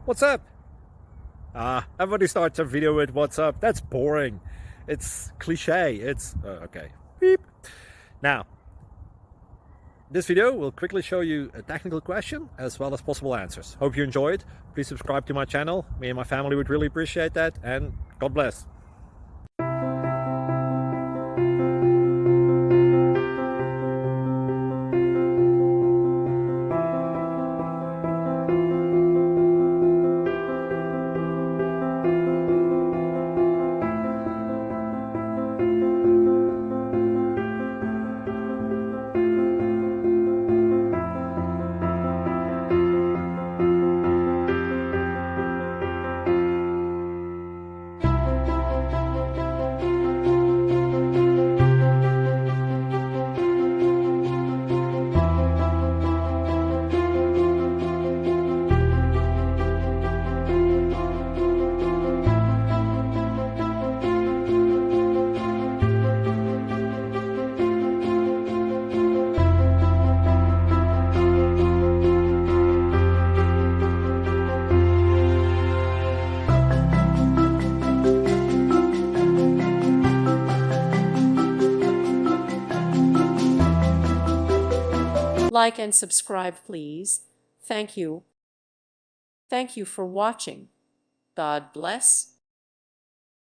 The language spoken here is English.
What's up? Everybody starts a video with what's up. That's boring. It's cliche. It's okay. Beep. Now, this video will quickly show you a technical question as well as possible answers. Hope you enjoyed. Please subscribe to my channel. Me and my family would really appreciate that, and God bless. Like and subscribe, please. Thank you. Thank you for watching. God bless.